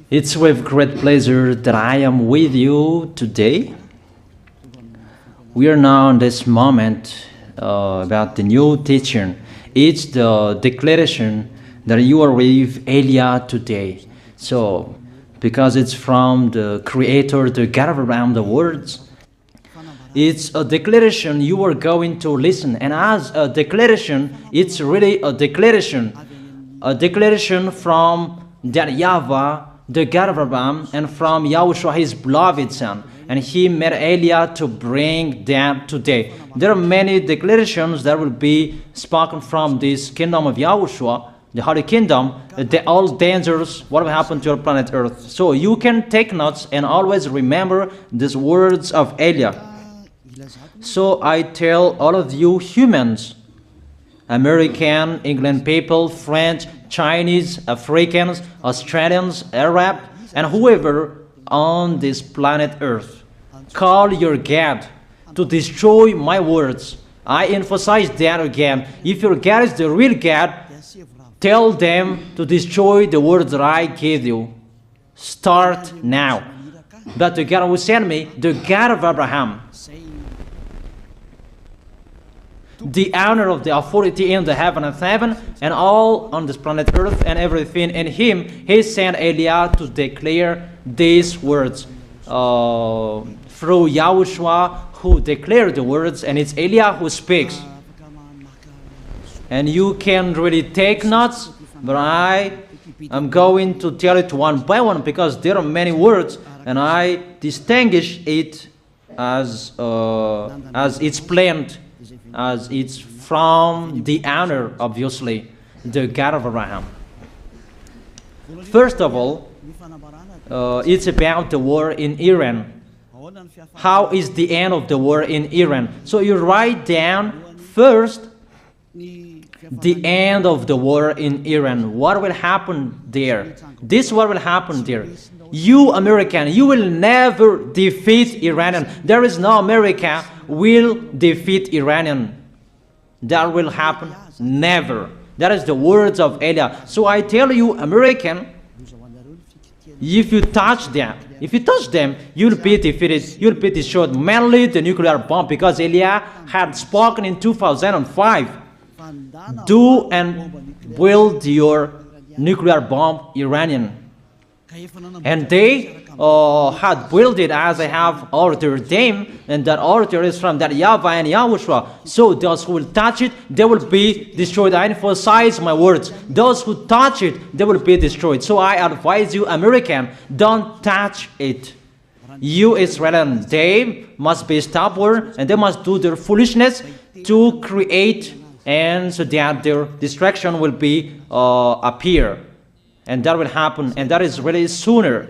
It's with great pleasure that I am with you today. We are now in this moment about the new teaching. It's the declaration that you are with Elia today. So, because it's from the Creator, the God of around the words, it's a declaration you are going to listen. And as a declaration, it's really a declaration from that YAHVAH, the God of Abraham, and from YAHOSHUAH, his beloved son. And he made Elia to bring them today. There are many declarations that will be spoken from this kingdom of YAHOSHUAH, the Holy Kingdom, all dangers, what will happen to your planet Earth. So you can take notes and always remember these words of Elia. So I tell all of you humans, American, England people, French, Chinese, Africans, Australians, Arab, and whoever on this planet Earth, call your God to destroy my words. I emphasize that again. If your God is the real God, tell them to destroy the words that I gave you. Start now. But the God who sent me, the God of Abraham, the honor of the authority in the heaven and all on this planet Earth and everything in him, he sent Elia to declare these words through YAHOSHUAH, who declared the words, and it's Elia who speaks. And you can really take notes, but I am going to tell it one by one because there are many words, and I distinguish it as it's planned, as it's from the honor, obviously, the God of Abraham. First of all, it's about the war in Iran. How is the end of the war in Iran? So you write down first the end of the war in Iran. What will happen there? This what will happen there. You American, you will never defeat Iranian. There is no America will defeat Iranian. That will happen never. That is the words of Elia. So I tell you, American, if you touch them, you'll be defeated, you'll be destroyed. Mainly the nuclear bomb, because Elia had spoken in 2005. Do and build your nuclear bomb, Iranian. And they had built it as I have ordered them, and that order is from that YAHVAH and YAHOSHUAH. So those who will touch it, they will be destroyed. I emphasize my words. Those who touch it, they will be destroyed. So I advise you, American, don't touch it. You Israelis, they must be stubborn, and they must do their foolishness to create, and so that their destruction will be appear. And that will happen, and that is really sooner.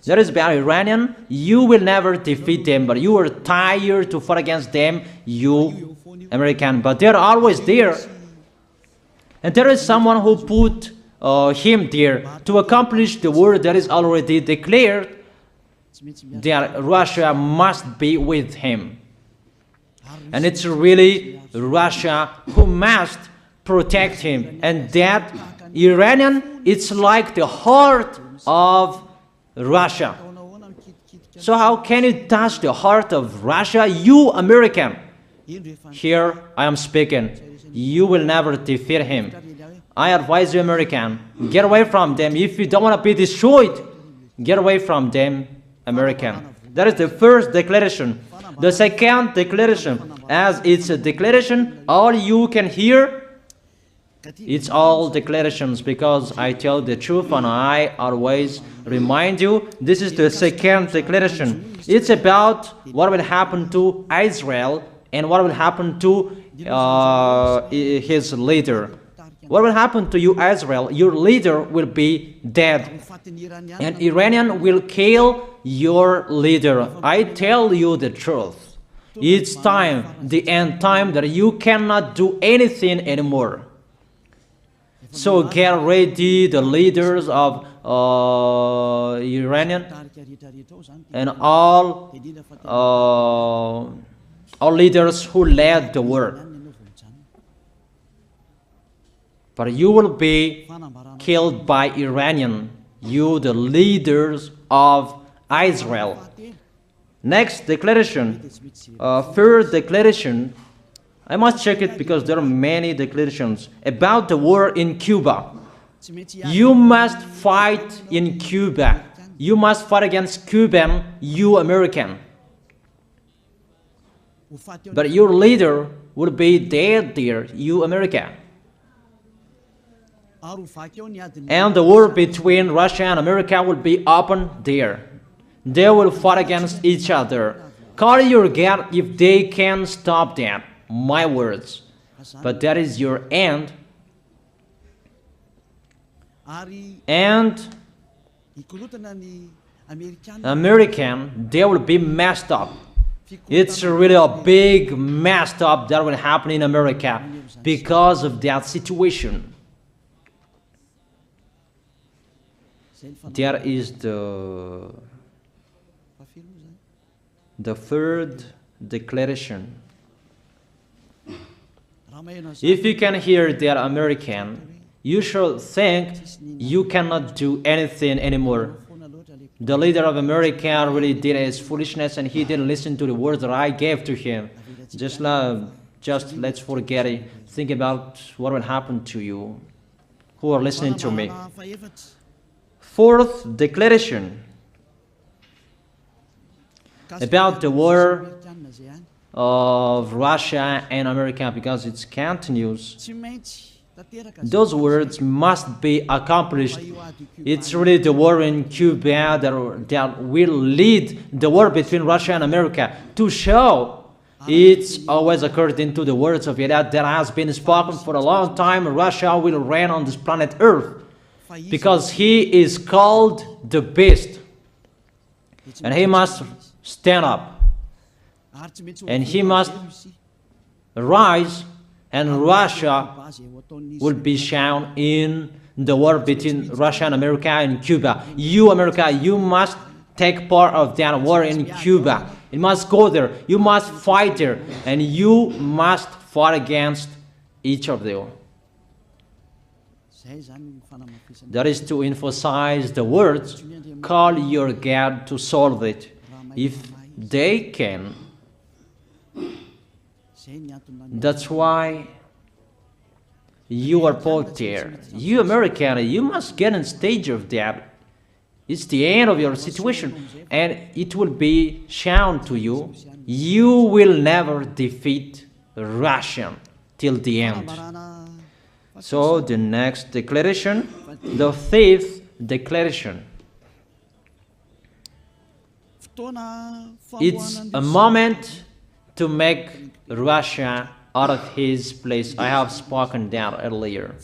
That is about Iranian. You will never defeat them, but you are tired to fight against them, you American. But they're always there. And there is someone who put him there to accomplish the word that is already declared, that Russia must be with him. And it's really Russia who must protect him. And that Iranian, it's like the heart of Russia. So how can you touch the heart of Russia? You American. Here I am speaking. You will never defeat him. I advise you, American, get away from them. If you don't want to be destroyed, get away from them, American. That is the first declaration. The second declaration, as it's a declaration, all you can hear, it's all declarations, because I tell the truth and I always remind you, this is the second declaration. It's about what will happen to Israel and what will happen to his leader. What will happen to you, Israel? Your leader will be dead, and Iranian will kill your leader. I tell you the truth. It's time, the end time, that you cannot do anything anymore. So get ready, the leaders of Iranian and all leaders who led the war. But you will be killed by Iranian. you the leaders of Israel. Next declaration, third declaration, I must check it because there are many declarations about the war in Cuba. You must fight in Cuba. You must fight against Cuban, you American. But your leader will be dead there, you America. And the war between Russia and America will be open there. They will fight against each other. Call your God if they can stop that. My words. But that is your end. And American, they will be messed up. It's really a big messed up that will happen in America because of that situation. That is the third declaration. If you can hear that American, you should think you cannot do anything anymore. The leader of America really did his foolishness and he didn't listen to the words that I gave to him. Just let's forget it. Think about what will happen to you who are listening to me. Fourth declaration about the war of Russia and America, because it continues. Those words must be accomplished. It's really the war in Cuba that will lead the war between Russia and America to show it's always according to the words of YAH that has been spoken for a long time. Russia will reign on this planet Earth because he is called the beast and he must stand up and he must rise, and Russia will be shown in the war between Russia and America and Cuba. You, America, you must take part of that war in Cuba. You must go there. You must fight there. And you must fight against each of them. That is to emphasize the words, call your God to solve it. If they can, that's why you are put there. You American, you must get on stage of that. It's the end of your situation, and it will be shown to you. You will never defeat Russia till the end. So the next declaration, the fifth declaration. It's a moment to make Russia out of his place. I have spoken that earlier.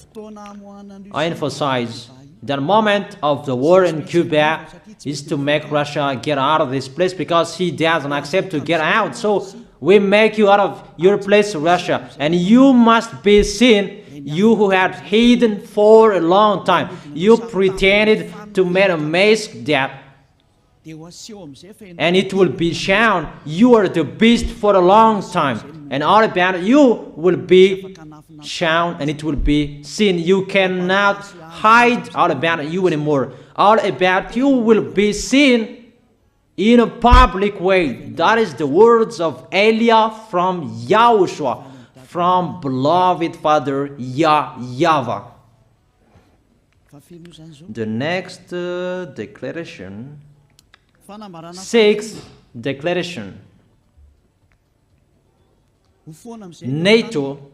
I emphasize that moment of the war in Cuba is to make Russia get out of this place because he doesn't accept to get out. So we make you out of your place, Russia, and you must be seen, you who had hidden for a long time. You pretended to make a mask that, and it will be shown you are the beast for a long time, and all about you will be shown and it will be seen. You cannot hide all about you anymore. All about you will be seen in a public way. That is the words of Elia from YAHOSHUAH, from beloved Father YAHVAH. The next declaration, sixth declaration. NATO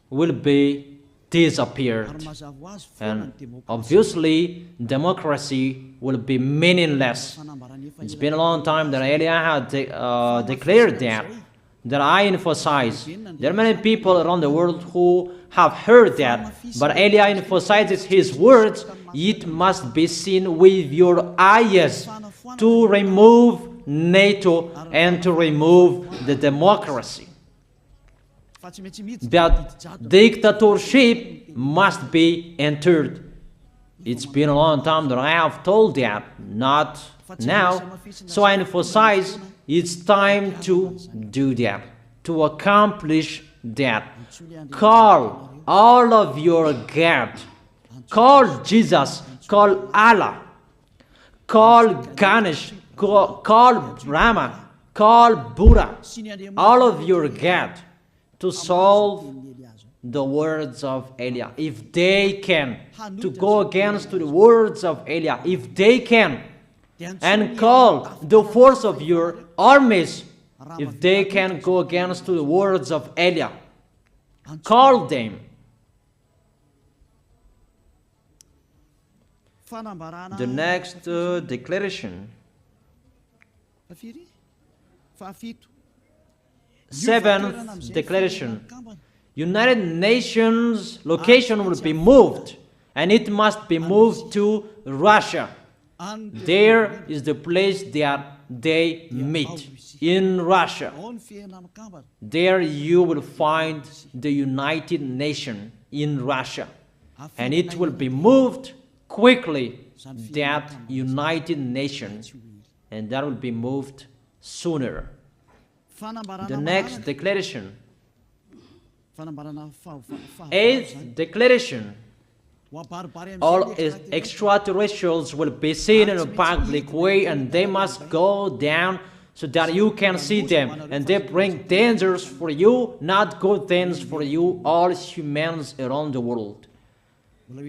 will be disappeared, and obviously democracy will be meaningless. It's been a long time that Elia had declared that I emphasize. There are many people around the world who have heard that, but Elia emphasizes his words. It must be seen with your eyes to remove NATO and to remove the democracy. That dictatorship must be entered. It's been a long time that I have told that, not now. So I emphasize it's time to do that, to accomplish that. Call all of your God. Call Jesus. Call Allah. call Ganesh, call Brahma, call Buddha, all of your God, to solve the words of Eliah. If they can, to go against the words of Eliah, if they can, and call the force of your armies, if they can go against the words of Eliah, call them. The next declaration. Seventh declaration. United Nations location will be moved, and it must be moved to Russia. There is the place that they meet, in Russia. There you will find the United Nations in Russia, and it will be moved quickly, that United Nations, and that will be moved sooner. The next declaration. Eighth declaration. All extraterrestrials will be seen in a public way, and they must go down so that you can see them, and they bring dangers for you, not good things for you, all humans around the world.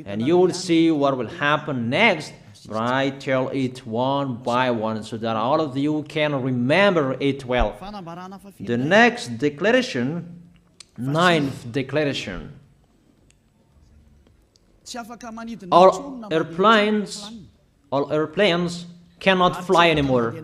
And you will see what will happen next, but I tell it one by one so that all of you can remember it well. The next declaration, ninth declaration. All airplanes cannot fly anymore,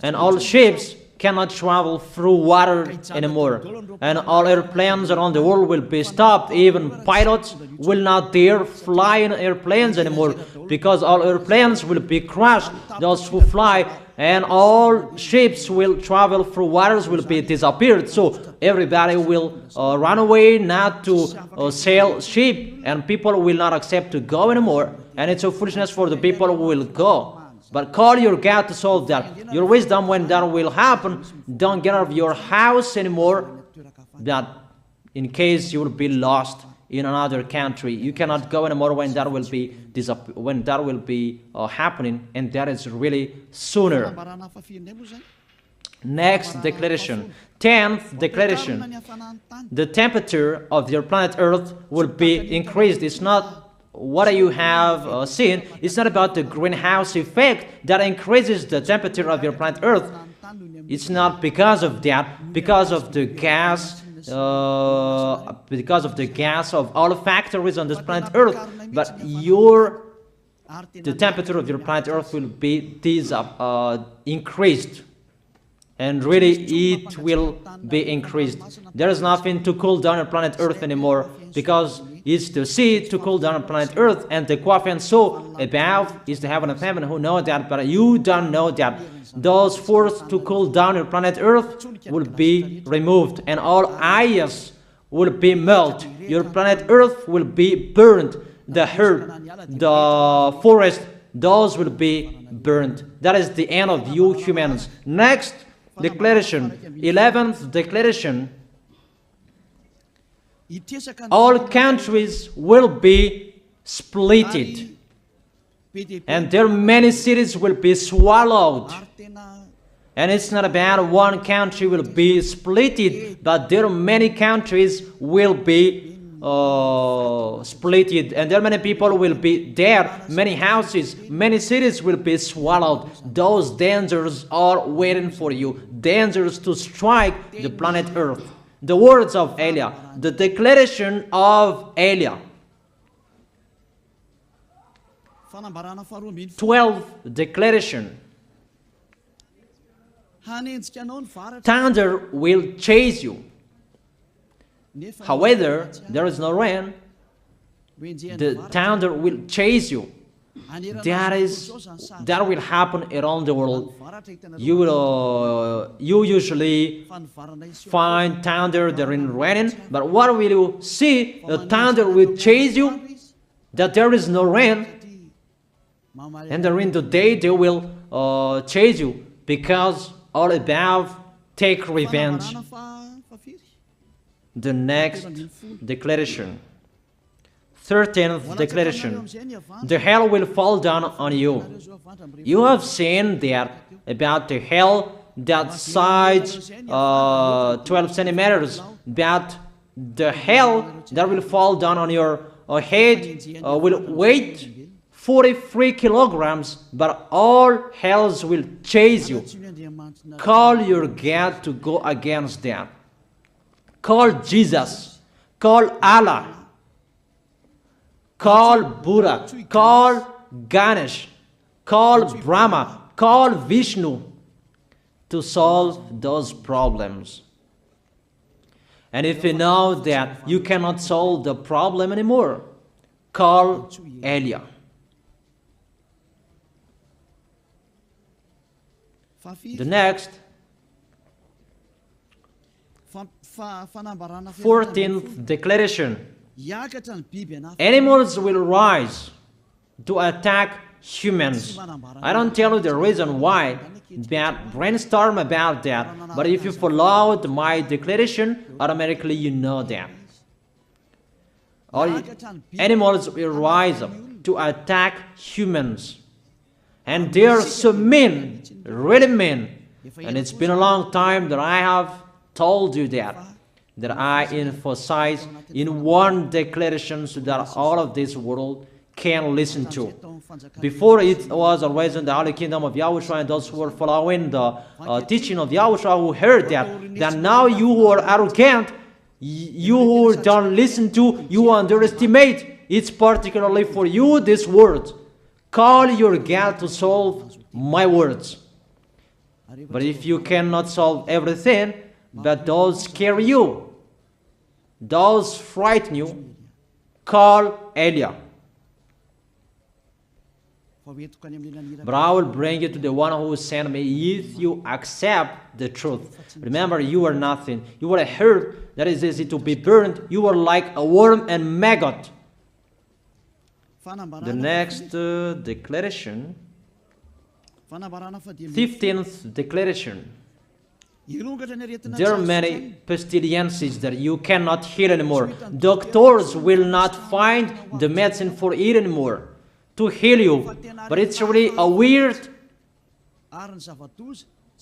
and all ships cannot travel through water anymore, and all airplanes around the world will be stopped. Even pilots will not dare fly in airplanes anymore, because all airplanes will be crushed, those who fly, and all ships will travel through waters will be disappeared. So everybody will run away not to sail ship, and people will not accept to go anymore, and it's a foolishness for the people who will go. But call your God to solve that. Your wisdom when that will happen. Don't get out of your house anymore, that in case you will be lost in another country. You cannot go anymore when that will be happening, and that is really sooner. Next declaration. 10th declaration. The temperature of your planet Earth will be increased. It's not what you have seen. It's not about the greenhouse effect that increases the temperature of your planet Earth. It's not because of that, because of the gas, of all factories on this planet Earth. But the temperature of your planet Earth will be increased, and really it will be increased. There is nothing to cool down your planet Earth anymore, because it's the sea to cool down planet Earth, and the Quafian so above is the heaven of heaven. Who know that? But you don't know that. Those forces to cool down your planet Earth will be removed, and all ice will be melted. Your planet Earth will be burned. The herb, the forest, those will be burned. That is the end of you humans. Next declaration, 11th declaration. All countries will be splitted, and their many cities will be swallowed. And it's not about one country will be splitted, but there are many countries will be splitted, and there many people will be dead, many houses, many cities will be swallowed. Those dangers are waiting for you, dangers to strike the planet Earth. The words of Eliah, the declaration of Eliah. 12th declaration. Thunder will chase you. However, there is no rain. The thunder will chase you. That will happen around the world. You usually find thunder during raining, but what will you see? The thunder will chase you, that there is no rain, and during the day they will chase you, because all above take revenge. The next declaration, 13th declaration. The hell will fall down on you. You have seen that about the hell that size 12 centimeters, that the hell that will fall down on your head will weigh 43 kilograms, but all hells will chase you. Call your God to go against that. Call Jesus. Call Allah. Call Buddha. Call Ganesh. Call Brahma. Call Vishnu to solve those problems. And if you know that you cannot solve the problem anymore, call YAH. The next, 14th declaration. Animals will rise to attack humans. I don't tell you the reason why, but brainstorm about that. But if you followed my declaration, automatically you know that. All animals will rise up to attack humans. And they are so mean, really mean. And it's been a long time that I have told you that I emphasize in one declaration so that all of this world can listen to. Before it was always in the Holy Kingdom of YAHOSHUAH, and those who were following the teaching of YAHOSHUAH who heard that now you who are arrogant, you who don't listen to, you underestimate. It's particularly for you, this word. Call your God to solve my words. But if you cannot solve everything, but those scare you, those frighten you, call YAH. But I will bring you to the one who sent me if you accept the truth. Remember, you are nothing. You are a herb that is easy to be burned. You are like a worm and maggot. The next declaration, 15th declaration. There are many pestilences that you cannot heal anymore. Doctors will not find the medicine for it anymore to heal you. But it's really a weird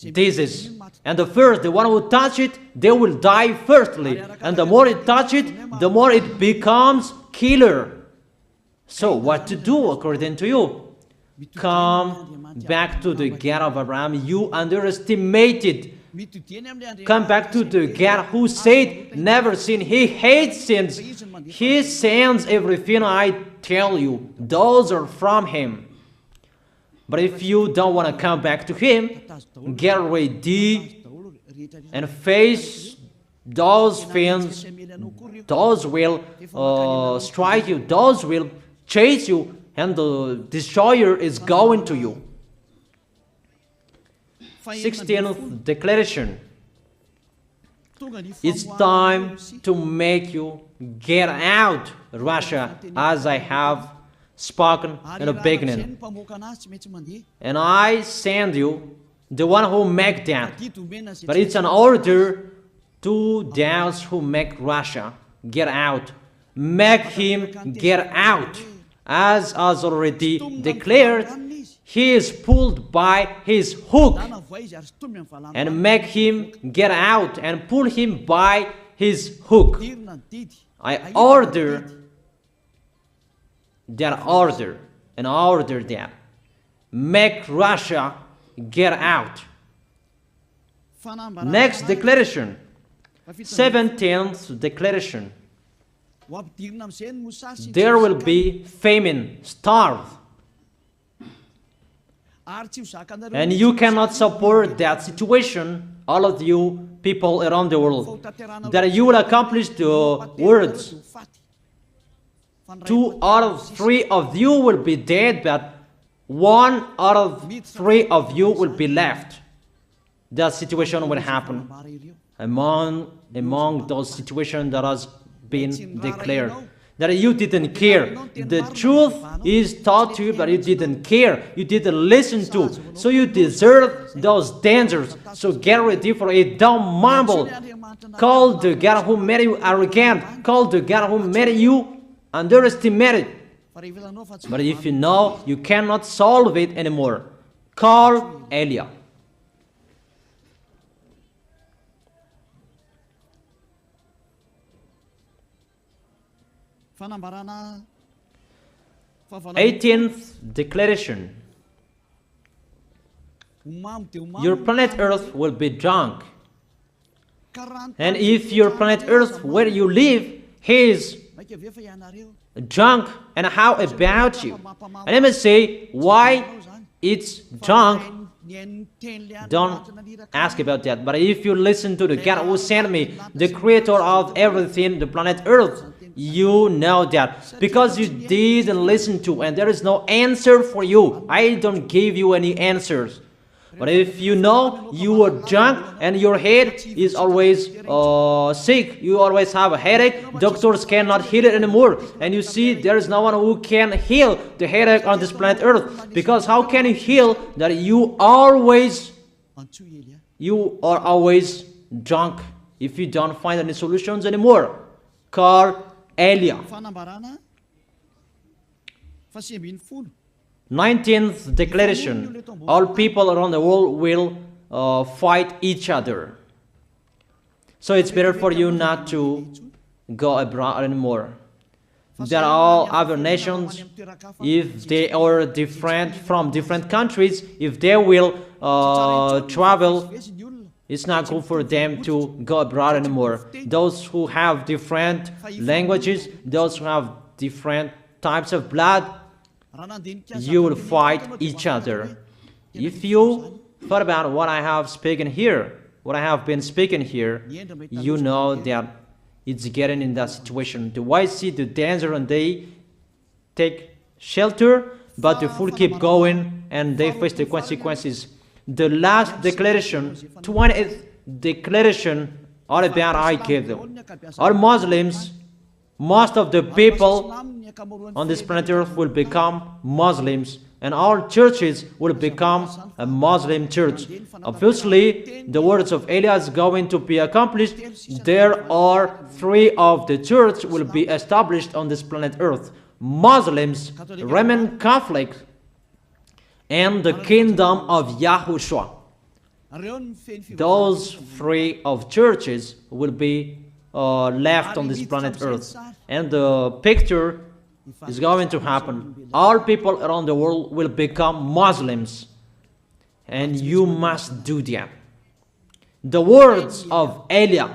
disease. And the one who touch it, they will die firstly. And the more it touch it, the more it becomes killer. So what to do according to you? Come back to the God of Abraham. You underestimated. Come back to the God who said, never sin. He hates sins. He sends everything I tell you. Those are from Him. But if you don't want to come back to Him, get ready and face those things. Those will strike you. Those will chase you. And the destroyer is going to you. 16th declaration. It's time to make you get out Russia, as I have spoken in the beginning. And I send you the one who make that. But it's an order to those who make Russia get out. Make him get out. As already declared, he is pulled by his hook, and make him get out and pull him by his hook. I order that order and order that. Make Russia get out. Next declaration, 17th declaration. There will be famine, starve. And you cannot support that situation, all of you people around the world, that you will accomplish the words. 2 out of 3 of you will be dead, but 1 out of 3 of you will be left. That situation will happen among those situations that has been declared. That you didn't care. The truth is taught to you, but you didn't care. You didn't listen to. So you deserve those dangers. So get ready for it. Don't mumble. Call the God who made you arrogant. Call the God who made you underestimate it. But if you know you cannot solve it anymore, call Eliah. Eighteenth declaration. Your planet Earth will be drunk. And if your planet Earth where you live is drunk, and how about you? And let me say why it's drunk. Don't ask about that. But if you listen to the God who sent me, the creator of everything, the planet Earth, you know that. Because you didn't listen to, and there is no answer for you. I don't give you any answers. But if you know you are drunk and your head is always sick, you always have a headache, doctors cannot heal it anymore. And you see there is no one who can heal the headache on this planet Earth. Because how can you heal that you are always drunk if you don't find any solutions anymore? Call Eliah. 19th declaration. All people around the world will fight each other. So it's better for you not to go abroad anymore. There are all other nations, if they are different from different countries, if they will travel, it's not good for them to go abroad anymore. Those who have different languages, those who have different types of blood, you will fight each other. If you thought about what I have spoken here, what I have been speaking here, you know that it's getting in that situation. The wise see the danger and they take shelter, but the fool keep going and they face the consequences. The last declaration, 20th declaration, all about I gave them. All Muslims, most of the people on this planet Earth will become Muslims, and all churches will become a Muslim church. Obviously, the words of Eliah is going to be accomplished. There are 3 of the church will be established on this planet Earth: Muslims, Roman Catholic, and the kingdom of YAHOSHUAH. Those 3 of churches will be left on this planet Earth, and the picture is going to happen. All people around the world will become Muslims, and you must do that. The words of Eliah,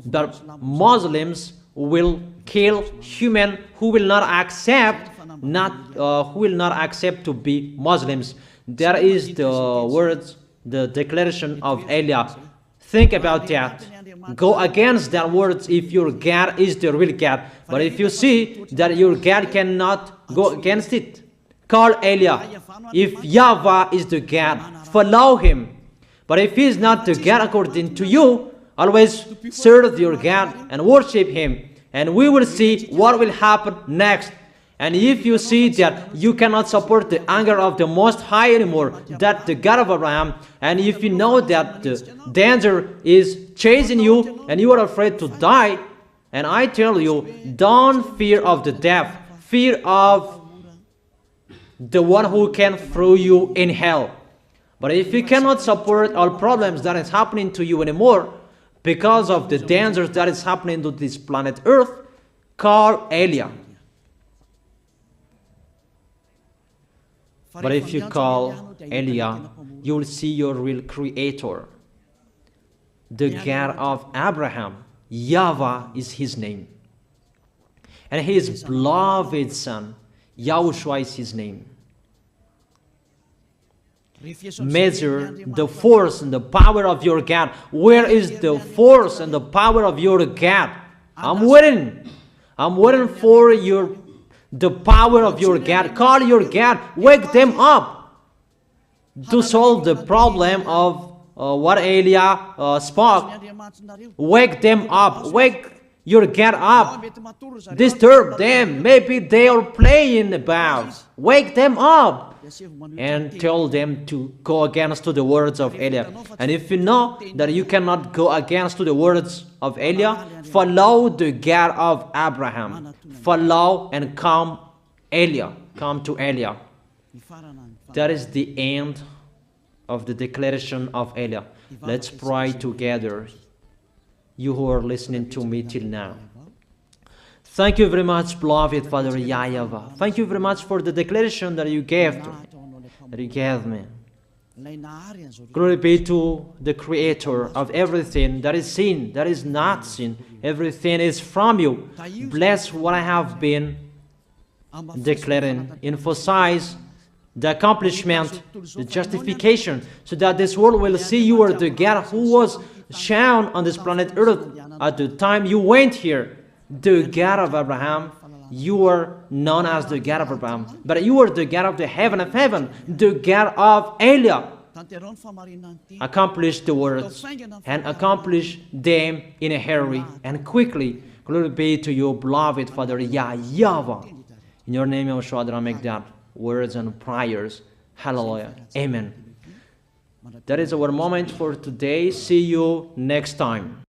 that Muslims will kill human who will not accept to be Muslims. That is the words, the declaration of Eliah. Think about that. Go against that words if your God is the real God. But if you see that your God cannot go against it, call Eliah. If YAHVAH is the God, follow him. But if he is not the God according to you, always serve your God and worship him. And we will see what will happen next. And if you see that you cannot support the anger of the Most High anymore, that the God of Abraham, and if you know that the danger is chasing you and you are afraid to die, and I tell you, don't fear of the death, fear of the one who can throw you in hell. But if you cannot support all problems that is happening to you anymore, because of the dangers that is happening to this planet Earth, call Eliah. But if you call Eliah, you will see your real creator, the God of Abraham. YAHVAH is his name. And his beloved son, YAHOSHUAH is his name. Measure the force and the power of your God. Where is the force and the power of your God? I'm waiting. I'm waiting for the power of your God. Call your God. Wake them up to solve the problem of what Eliah spoke. Wake them up. Wake your God up. Disturb them. Maybe they are playing about. Wake them up. and tell them to go against to the words of Eliah. And if you know that you cannot go against to the words of Eliah, follow the God of Abraham. Follow and come to Eliah. That is the end of the declaration of Eliah. Let's pray together, you who are listening to me till now. Thank you very much, beloved Father YAHVAH. Thank you very much for the declaration that you gave me. Glory be to the Creator of everything that is seen, that is not seen. Everything is from you. Bless what I have been declaring. Emphasize the accomplishment, the justification, so that this world will see you are the God who was shown on this planet Earth at the time you went here. The God of Abraham, you are known as the God of Abraham, but you are the God of the heaven of heaven, the God of Eliah. Accomplish the words and accomplish them in a hurry and quickly. Glory be to you, beloved Father YAHVAH. In your name, YAHOSHUAH, I make that words and prayers. Hallelujah. Amen. That is our moment for today. See you next time.